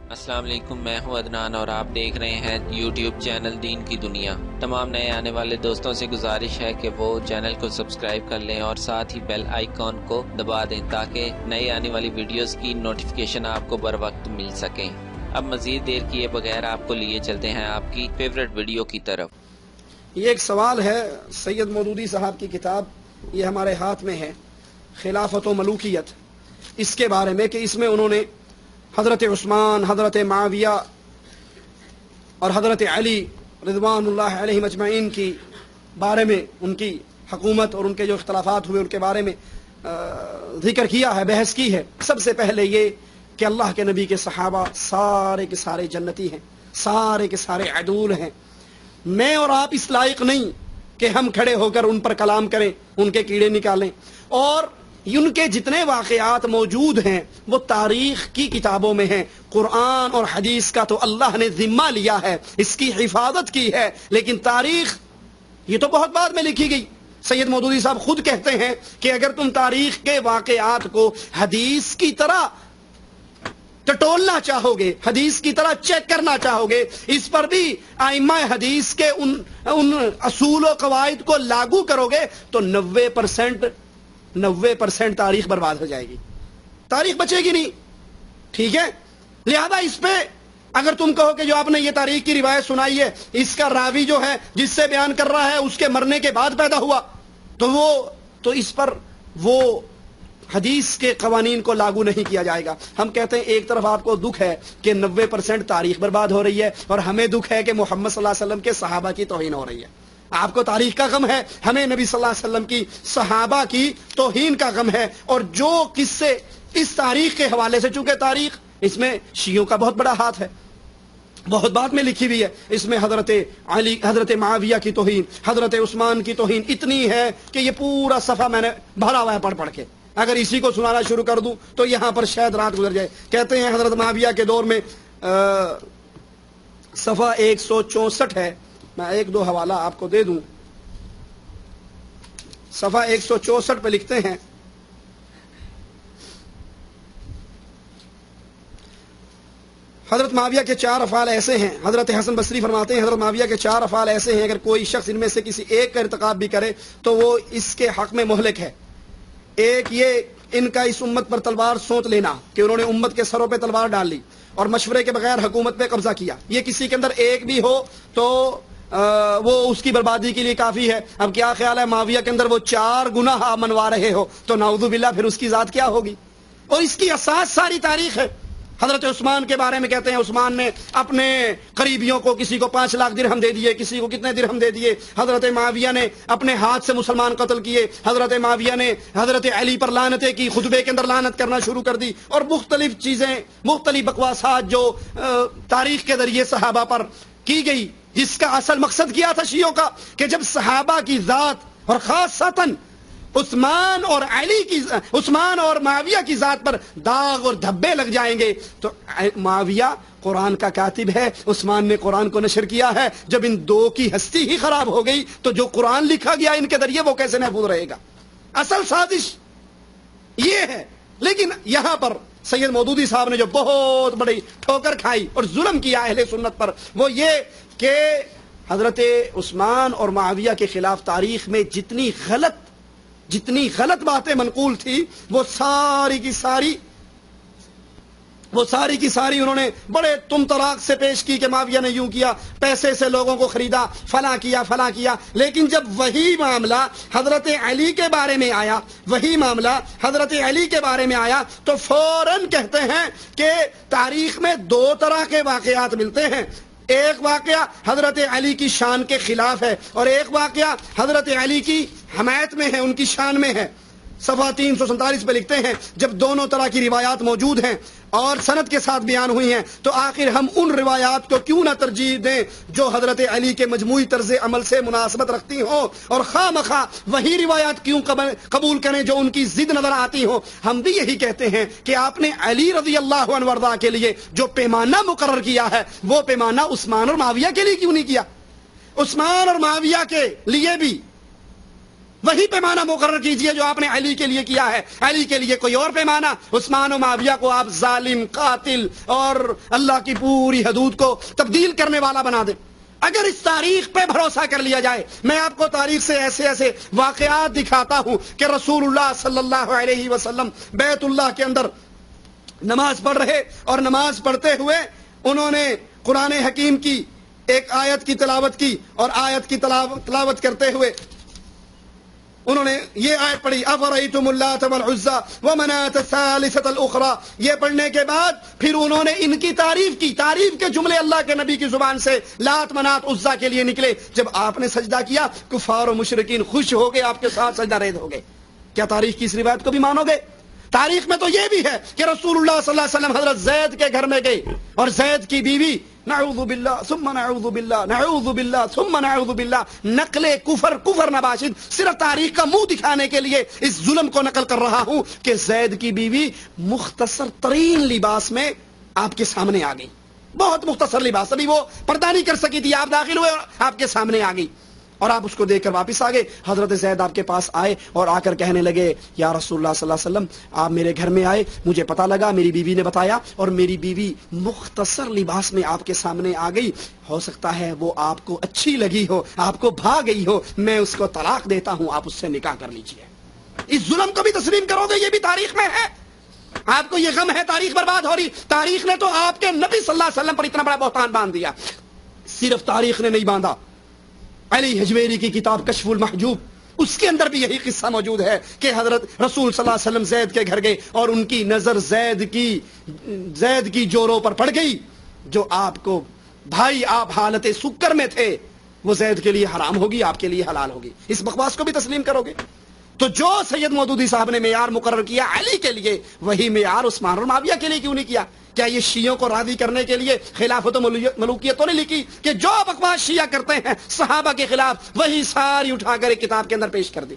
السلام علیکم، میں ہوں عدنان اور آپ دیکھ رہے ہیں یوٹیوب چینل دین کی دنیا۔ تمام نئے آنے والے دوستوں سے گزارش ہے کہ وہ چینل کو سبسکرائب کر لیں اور ساتھ ہی بیل آئیکن کو دبا دیں تاکہ نئے آنے والی ویڈیوز کی نوٹیفیکیشن آپ کو بر وقت مل سکیں۔ اب مزید دیر کیے بغیر آپ کو لیے چلتے ہیں آپ کی فیورٹ ویڈیو کی طرف۔ یہ ایک سوال ہے سید مودودی صاحب کی کتاب، یہ ہمارے ہاتھ میں ہے، خلافت و ملوکیت، اس کے بارے میں کہ اس میں انہوں نے حضرت عثمان، حضرت معاویہ اور حضرت علی رضوان اللہ علیہ مجمعین کی بارے میں، ان کی حکومت اور ان کے جو اختلافات ہوئے ان کے بارے میں ذکر کیا ہے، بحث کی ہے۔ سب سے پہلے یہ کہ اللہ کے نبی کے صحابہ سارے کے سارے جنتی ہیں، سارے کے سارے عدول ہیں۔ میں اور آپ اس لائق نہیں کہ ہم کھڑے ہو کر ان پر کلام کریں، ان کے کیڑے نکالیں، اور ان کے جتنے واقعات موجود ہیں وہ تاریخ کی کتابوں میں ہیں۔ قرآن اور حدیث کا تو اللہ نے ذمہ لیا ہے، اس کی حفاظت کی ہے، لیکن تاریخ یہ تو بہت بعد میں لکھی گئی۔ سید مودودی صاحب خود کہتے ہیں کہ اگر تم تاریخ کے واقعات کو حدیث کی طرح ٹٹولنا چاہو گے، حدیث کی طرح چیک کرنا چاہو گے، اس پر بھی ائمہ حدیث کے ان اصول و قواعد کو لاگو کرو گے تو 90% تاریخ برباد ہو جائے گی، تاریخ بچے گی نہیں۔ ٹھیک ہے، لہذا اس پہ اگر تم کہو کہ جو آپ نے یہ تاریخ کی روایت سنائی ہے اس کا راوی جو ہے جس سے بیان کر رہا ہے اس کے مرنے کے بعد پیدا ہوا، تو اس پر وہ حدیث کے قوانین کو لاگو نہیں کیا جائے گا۔ ہم کہتے ہیں ایک طرف آپ کو دکھ ہے کہ 90% تاریخ برباد ہو رہی ہے، اور ہمیں دکھ ہے کہ محمد صلی اللہ علیہ وسلم کے صحابہ کی توہین ہو رہی ہے۔ آپ کو تاریخ کا غم ہے، ہمیں نبی صلی اللہ علیہ وسلم کی صحابہ کی توہین کا غم ہے۔ اور جو قصے اس تاریخ کے حوالے سے، چونکہ تاریخ اس میں شیعوں کا بہت بڑا ہاتھ ہے، بہت بعد میں لکھی ہوئی ہے، اس میں حضرت علی، حضرت معاویہ کی توہین، حضرت عثمان کی توہین اتنی ہے کہ یہ پورا صفحہ میں نے بھرا ہوا ہے پڑھ پڑھ کے۔ اگر اسی کو سنانا شروع کر دوں تو یہاں پر شاید رات گزر جائے۔ کہتے ہیں حضرت معاویہ کے دور میں صفحہ 164 ہے، میں ایک دو حوالہ آپ کو دے دوں۔ صفحہ 164 پہ لکھتے ہیں، حضرت معاویہ کے 4 افعال ایسے ہیں، حضرت حسن بصری فرماتے ہیں حضرت معاویہ کے 4 افعال ایسے ہیں، اگر کوئی شخص ان میں سے کسی ایک کا ارتکاب بھی کرے تو وہ اس کے حق میں مہلک ہے۔ ایک یہ ان کا اس امت پر تلوار سونت لینا کہ انہوں نے امت کے سروں پہ تلوار ڈال لی اور مشورے کے بغیر حکومت پہ قبضہ کیا، یہ کسی کے اندر ایک بھی ہو تو وہ اس کی بربادی کے لیے کافی ہے۔ اب کیا خیال ہے معاویہ کے اندر وہ 4 گناہ منوا رہے ہو تو نعوذ باللہ پھر اس کی ذات کیا ہوگی؟ اور اس کی اساس ساری تاریخ ہے۔ حضرت عثمان کے بارے میں کہتے ہیں عثمان نے اپنے قریبیوں کو کسی کو 5 لاکھ درہم دے دیے، کسی کو کتنے درہم دے دیے۔ حضرت معاویہ نے اپنے ہاتھ سے مسلمان قتل کیے، حضرت معاویہ نے حضرت علی پر لعنتیں کی، خطبے کے اندر لعنت کرنا شروع کر دی، اور مختلف چیزیں، مختلف بکواسات جو تاریخ کے ذریعے صحابہ پر کی گئی، جس کا اصل مقصد کیا تھا شیعوں کا کہ جب صحابہ کی ذات اور خاصتاً عثمان اور معاویہ کی ذات پر داغ اور دھبے لگ جائیں گے تو معاویہ قرآن کا کاتب ہے، عثمان نے قرآن کو نشر کیا ہے، جب ان دو کی ہستی ہی خراب ہو گئی تو جو قرآن لکھا گیا ان کے ذریعے وہ کیسے محفوظ رہے گا؟ اصل سازش یہ ہے۔ لیکن یہاں پر سید مودودی صاحب نے جو بہت بڑی ٹھوکر کھائی اور ظلم کیا اہل سنت پر وہ یہ کہ حضرت عثمان اور معاویہ کے خلاف تاریخ میں جتنی غلط باتیں منقول تھی وہ ساری کی ساری انہوں نے بڑے تم طراق سے پیش کی کہ معاویہ نے یوں کیا، پیسے سے لوگوں کو خریدا، فلاں کیا۔ لیکن جب وہی معاملہ حضرت علی کے بارے میں آیا تو فوراً کہتے ہیں کہ تاریخ میں 2 طرح کے واقعات ملتے ہیں، ایک واقعہ حضرت علی کی شان کے خلاف ہے اور ایک واقعہ حضرت علی کی حمایت میں ہے، ان کی شان میں ہے۔ صفحہ 347 پہ لکھتے ہیں جب دونوں طرح کی روایات موجود ہیں اور سند کے ساتھ بیان ہوئی ہیں تو آخر ہم ان روایات کو کیوں نہ ترجیح دیں جو حضرت علی کے مجموعی طرز عمل سے مناسبت رکھتی ہوں، اور خواہ مخواہ وہی روایات کیوں قبول کریں جو ان کی ضد نظر آتی ہوں۔ ہم بھی یہی کہتے ہیں کہ آپ نے علی رضی اللہ عنہ وارضا کے لیے جو پیمانہ مقرر کیا ہے وہ پیمانہ عثمان اور معاویہ کے لیے کیوں نہیں کیا؟ عثمان اور معاویہ کے لیے بھی وہی پیمانہ مقرر کیجئے جو آپ نے علی کے لیے کیا ہے. علی کے لیے کوئی اور پیمانہ. عثمان و معاویہ کو آپ ظالم، قاتل اور اللہ کی پوری حدود کو تبدیل کرنے والا بنا دیں. اگر اس تاریخ پہ بھروسہ کر لیا جائے، میں آپ کو تاریخ سے ایسے ایسے واقعات دکھاتا ہوں کہ رسول اللہ صلی اللہ علیہ وسلم بیت اللہ کے اندر نماز پڑھ رہے اور نماز پڑھتے ہوئے انہوں نے قرآن حکیم کی ایک آیت کی تلاوت کی، اور آیت کی تلاوت کرتے ہوئے انہوں نے یہ آیت پڑھی، افرأیتم اللات والعزی ومناة الثالثة الاخرى. یہ پڑھنے کے بعد پھر انہوں نے ان کی تعریف کی. تعریف کے جملے اللہ کے نبی کی زبان سے لات منات عزا کے لیے نکلے. جب آپ نے سجدہ کیا، کفار و مشرکین خوش ہو گئے، آپ کے ساتھ سجدہ ریز ہو گئے. کیا تاریخ کی اس روایت کو بھی مانو گے؟ تاریخ میں تو یہ بھی ہے کہ رسول اللہ صلی اللہ علیہ وسلم حضرت زید کے گھر میں گئے اور زید کی بیوی نعوذ باللہ ثم نعوذ باللہ نعوذ باللہ ثم نعوذ باللہ، نقل کفر نباشد. صرف تاریخ کا منہ دکھانے کے لیے اس ظلم کو نقل کر رہا ہوں کہ زید کی بیوی مختصر ترین لباس میں آپ کے سامنے آ گئی. بہت مختصر لباس، ابھی وہ پردہ نہیں کر سکی تھی، آپ داخل ہوئے اور آپ کے سامنے آ گئی اور آپ اس کو دیکھ کر واپس آ گئے. حضرت زید آپ کے پاس آئے اور آ کر کہنے لگے، یا رسول اللہ صلی اللہ علیہ وسلم، آپ میرے گھر میں آئے، مجھے پتا لگا، میری بیوی نے بتایا، اور میری بیوی مختصر لباس میں آپ کے سامنے آ گئی. ہو سکتا ہے وہ آپ کو اچھی لگی ہو، آپ کو بھا گئی ہو، میں اس کو طلاق دیتا ہوں، آپ اس سے نکاح کر لیجئے. اس ظلم کو بھی تسلیم کرو گے؟ یہ بھی تاریخ میں ہے. آپ کو یہ غم ہے تاریخ برباد ہو رہی. تاریخ نے تو آپ کے نبی صلی اللہ علیہ وسلم پر اتنا بڑا بہتان باندھ دیا. صرف تاریخ نے نہیں باندھا، علی حجویری کی کتاب کشف المحجوب، اس کے اندر بھی یہی قصہ موجود ہے کہ حضرت رسول صلی اللہ علیہ وسلم زید کے گھر گئے اور ان کی نظر زید کی جوروں پر پڑ گئی. جو آپ کو بھائی، آپ حالت سکر میں تھے، وہ زید کے لیے حرام ہوگی، آپ کے لیے حلال ہوگی. اس بکواس کو بھی تسلیم کرو گے؟ تو جو سید مودودی صاحب نے معیار مقرر کیا علی کے لیے، وہی معیار عثمان اور معاویہ کے لیے کیوں نہیں کیا؟ کیا یہ شیعوں کو راضی کرنے کے لیے خلافت و ملوکیت تو نہیں لکھی کہ جو بکواس شیعہ کرتے ہیں صحابہ کے خلاف، وہی ساری اٹھا کر ایک کتاب کے اندر پیش کر دی؟